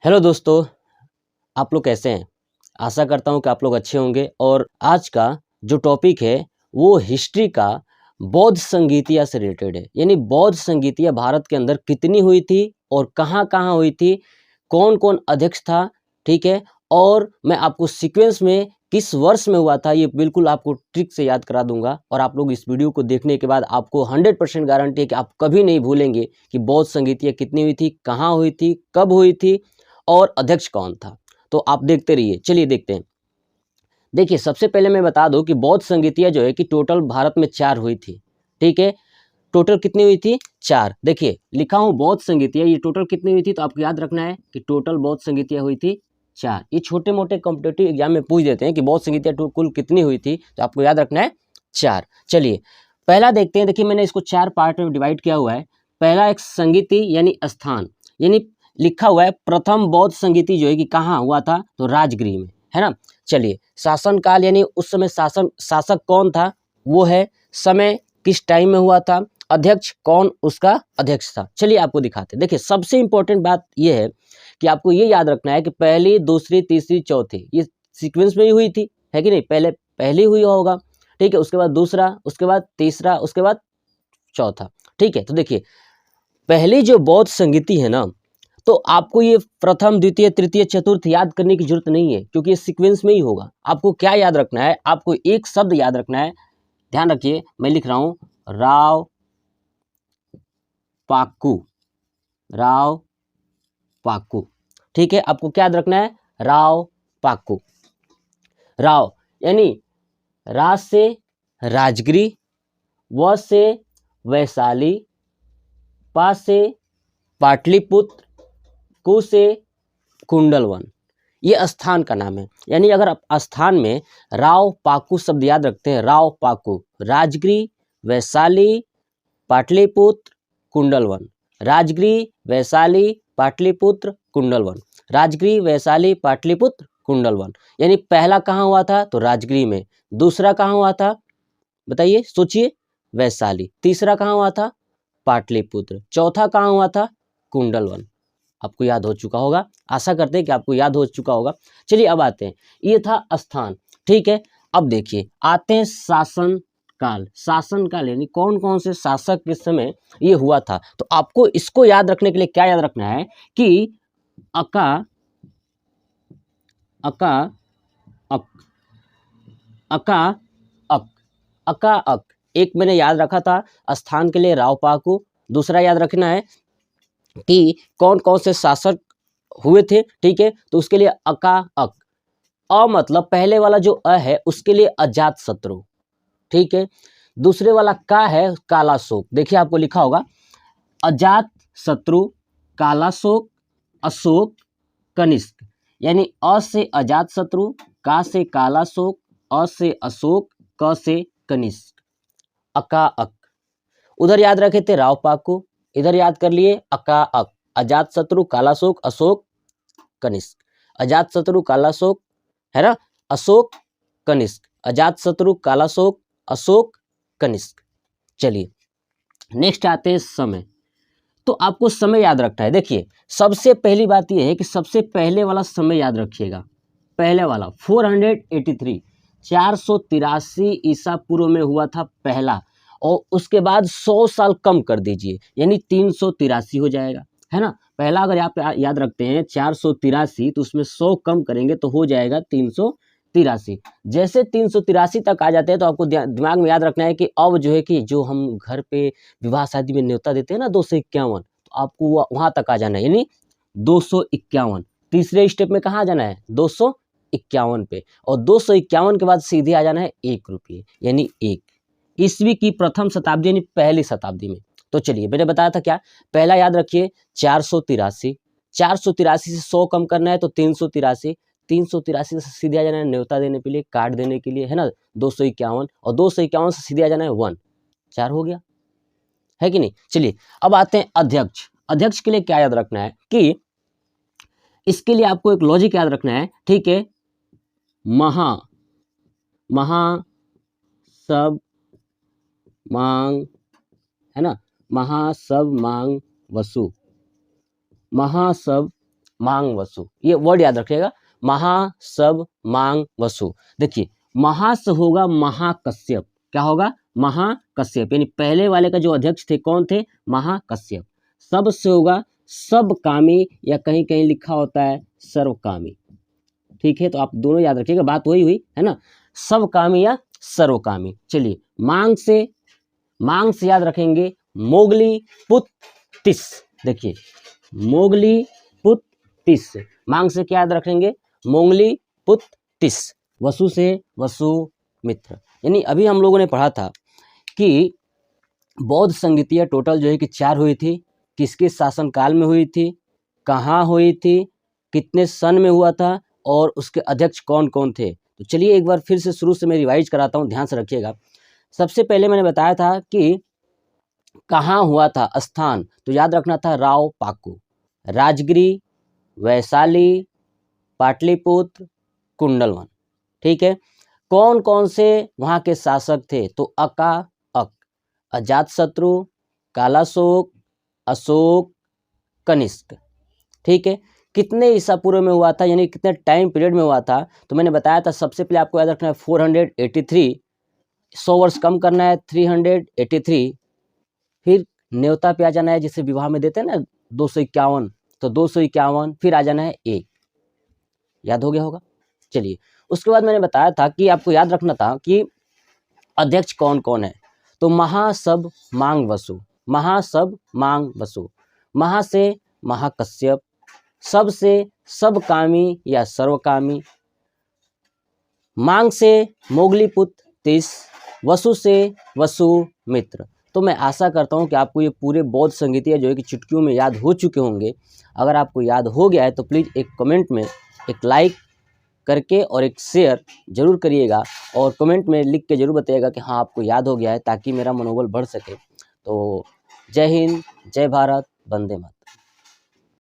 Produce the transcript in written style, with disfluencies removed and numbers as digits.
Hello दोस्तों, आप लोग कैसे हैं? आशा करता हूँ कि आप लोग अच्छे होंगे। और आज का जो टॉपिक है वो हिस्ट्री का बौद्ध संगीतिया से रिलेटेड है। यानी बौद्ध संगीतिया भारत के अंदर कितनी हुई थी और कहाँ-कहाँ हुई थी, कौन-कौन अध्यक्ष था, ठीक है? और मैं आपको सीक्वेंस में किस वर्ष में हुआ था ये बिल्कुल आपको ट्रिक से याद करा दूंगा। और आप लोग इस वीडियो को देखने के बाद आपको 100% गारंटी है कि आप कभी नहीं भूलेंगे कि बौद्ध संगीतिया कितनी हुई थी, कहाँ हुई थी, कब हुई थी और अध्यक्ष कौन था। तो आप देखते रहिए। चलिए देखते हैं। देखिए, सबसे पहले मैं बता दूं कि बौद्ध संगीतिया जो है कि टोटल भारत में 4 हुई थी, ठीक है? टोटल कितनी हुई थी? 4। देखिए, लिखा हूं बौद्ध संगीतिया, ये टोटल कितनी हुई थी तो आपको याद रखना है कि टोटल बौद्ध संगीतिया हुई थी 4। ये छोटे-मोटे कॉम्पिटिटिव एग्जाम में पूछ देते हैं कि बौद्ध संगीतिया कुल कितनी हुई थी, तो आपको याद रखना है 4। चलिए, पहला देखते हैं। देखिए, मैंने इसको 4 पार्ट में डिवाइड किया हुआ है। पहला एक संगीति यानी स्थान, यानी लिखा हुआ है प्रथम बौद्ध संगीति जो है कि कहाँ हुआ था, तो राजगृह में, है ना? चलिए, शासनकाल यानी उस समय शासक कौन था, वो है, समय किस टाइम में हुआ था, अध्यक्ष कौन उसका अध्यक्ष था। चलिए आपको दिखाते हैं। देखिए, सबसे इंपॉर्टेंट बात ये है कि आपको ये याद रखना है कि पहली, दूसरी, तीसरी, चौथी ये सीक्वेंस में ही हुई थी, है कि नहीं? पहली हुई होगा, ठीक है? उसके बाद दूसरा, उसके बाद तीसरा, उसके बाद चौथा, ठीक है? तो देखिए, पहली जो बौद्ध संगीति है ना, तो आपको ये प्रथम, द्वितीय, तृतीय, चतुर्थ याद करने की जरूरत नहीं है, क्योंकि ये सीक्वेंस में ही होगा। आपको क्या याद रखना है? आपको एक शब्द याद रखना है। ध्यान रखिए, मैं लिख रहा हूं राव पाकू, राव पाकू, ठीक है? आपको क्या याद रखना है? राव पाकू। राव यानी राज से राजगिरी, व से वैशाली, पा से पाटलिपुत्र, कु से कुंडलवन, ये स्थान का नाम है। यानी अगर आप स्थान में राव पाकू शब्द याद रखते हैं, राव पाकू, राजगिरी, वैशाली, पाटलिपुत्र, कुंडलवन, राजगिरी, वैशाली, पाटलिपुत्र, कुंडलवन, राजगिरी, वैशाली, पाटलिपुत्र, कुंडलवन। यानी पहला कहाँ हुआ था, तो राजगिरी में। दूसरा कहाँ हुआ था, बताइए, सोचिए, वैशाली। तीसरा कहाँ हुआ था, पाटलिपुत्र। चौथा कहाँ हुआ था, कुंडलवन। आपको याद हो चुका होगा, आशा करते हैं कि आपको याद हो चुका होगा। चलिए अब आते हैं, ये था स्थान, ठीक है? अब देखिए, आते हैं शासन काल। शासन काल यानी कौन कौन से शासक के समय ये हुआ था। तो आपको इसको याद रखने के लिए क्या याद रखना है कि अका अका अक अका अक अका अक, एक मैंने याद रखा था स्थान के लिए राव पाकू। दूसरा याद रखना है कि कौन कौन से शासक हुए थे, ठीक है? तो उसके लिए अका अक। अ मतलब पहले वाला जो अ है उसके लिए अजात शत्रु, ठीक है? दूसरे वाला का है कालाशोक। देखिए, आपको लिखा होगा अजात शत्रु, कालाशोक, अशोक, कनिष्क। यानी अ से अजात शत्रु, का से कालाशोक, अ से अशोक, क से कनिष्क, अका अक। उधर याद रखे थे राव पाकू, इधर याद कर लिए अका अक। अजात शत्रु, कालाशोक, अशोक, कनिष्क। अजात शत्रु, कालाशोक, है ना? अशोक, कनिष्क, अजात शत्रु, कालाशोक, अशोक, कनिष्क। चलिए, नेक्स्ट आते हैं समय। तो आपको समय याद रखना है। देखिए, सबसे पहली बात यह है कि सबसे पहले वाला समय याद रखिएगा। पहले वाला 483, 483 ईसा पूर्व में हुआ था पहला। और उसके बाद 100 साल कम कर दीजिए, यानी 383 हो जाएगा, है ना? पहला अगर आप याद रखते हैं 483, तो उसमें 100 कम करेंगे तो हो जाएगा 383। जैसे 383 तक आ जाते हैं तो आपको दिमाग में याद रखना है कि अब जो है कि जो हम घर पे विवाह शादी में न्योता देते हैं ना 251, तो आपको वहां तक आ जाना है, यानी 251। तीसरे स्टेप में कहाँ जाना है, 251 पे। और 251 के बाद सीधे आ जाना है 1 रुपये, यानी 1 ईस्वी की प्रथम शताब्दी, यानी पहली शताब्दी में। तो चलिए, मैंने बताया था क्या, पहला याद रखिए 483, 483 से 100 कम करना है तो 383, 383 से सीधे आ जाना है न्योता देने के लिए, कार्ड देने के लिए, है ना? 251, और 251 से सीधे आ जाना है 1, 4 हो गया, है कि नहीं? चलिए अब आते हैं अध्यक्ष। अध्यक्ष के लिए क्या याद रखना है कि इसके लिए आपको एक लॉजिक याद रखना है, ठीक है? महा सब मांग, है ना? महासब मांग वसु, महासब मांग वसु, ये वर्ड याद रखिएगा, महा सब मांग वसु। देखिए महा से होगा महाकश्यप, क्या होगा, महाकश्यप, यानी पहले वाले का जो अध्यक्ष थे कौन थे, महाकश्यप। सब से होगा सब कामी, या कहीं कहीं लिखा होता है सर्वकामी, ठीक है, तो आप दोनों याद रखिएगा, बात वही हुई है ना, सब कामी या सर्वकामी। चलिए मांग से याद रखेंगे मोगली पुत तिस, देखिए मोगली पुत तिस, मांग से क्या याद रखेंगे, मोगली पुत तिस। वसु से वसु मित्र, यानी अभी हम लोगों ने पढ़ा था कि बौद्ध संगीतियाँ टोटल जो है कि 4 हुई थी, किसके शासनकाल में हुई थी, कहाँ हुई थी, कितने सन में हुआ था, और उसके अध्यक्ष कौन कौन थे। तो चलिए एक बार फिर से शुरू से मैं रिवाइज कराता हूँ, ध्यान से रखिएगा। सबसे पहले मैंने बताया था कि कहाँ हुआ था, स्थान, तो याद रखना था राव पाकू, राजगिरी, वैशाली, पाटलिपुत्र, कुंडलवन, ठीक है। कौन कौन से वहाँ के शासक थे, तो अका अक, अजातशत्रु, कालाशोक, अशोक, कनिष्क, ठीक है। कितने ईसा पूर्व में हुआ था, यानी कितने टाइम पीरियड में हुआ था, तो मैंने बताया था सबसे पहले आपको याद रखना है 483, 100 वर्ष कम करना है 383, फिर न्योता पे आ जाना है, जिसे विवाह में देते हैं ना 251, तो 251, फिर आ जाना है 1, याद हो गया होगा। चलिए उसके बाद मैंने बताया था कि आपको याद रखना था कि अध्यक्ष कौन कौन है, तो महासब मांग वसु, महासब मांग वसु, महा से महाकश्यप, सब से सब कामी या सर्वकामी, मांग से मोगलीपुत्र तिस, वसु से वसु मित्र। तो मैं आशा करता हूं कि आपको ये पूरे बौद्ध संगीतियाँ जो है कि चुटकियों में याद हो चुके होंगे। अगर आपको याद हो गया है तो प्लीज़ एक कमेंट में एक लाइक करके और एक शेयर जरूर करिएगा, और कमेंट में लिख के जरूर बताइएगा कि हाँ आपको याद हो गया है, ताकि मेरा मनोबल बढ़ सके। तो जय हिंद, जय भारत, वंदे मातरम।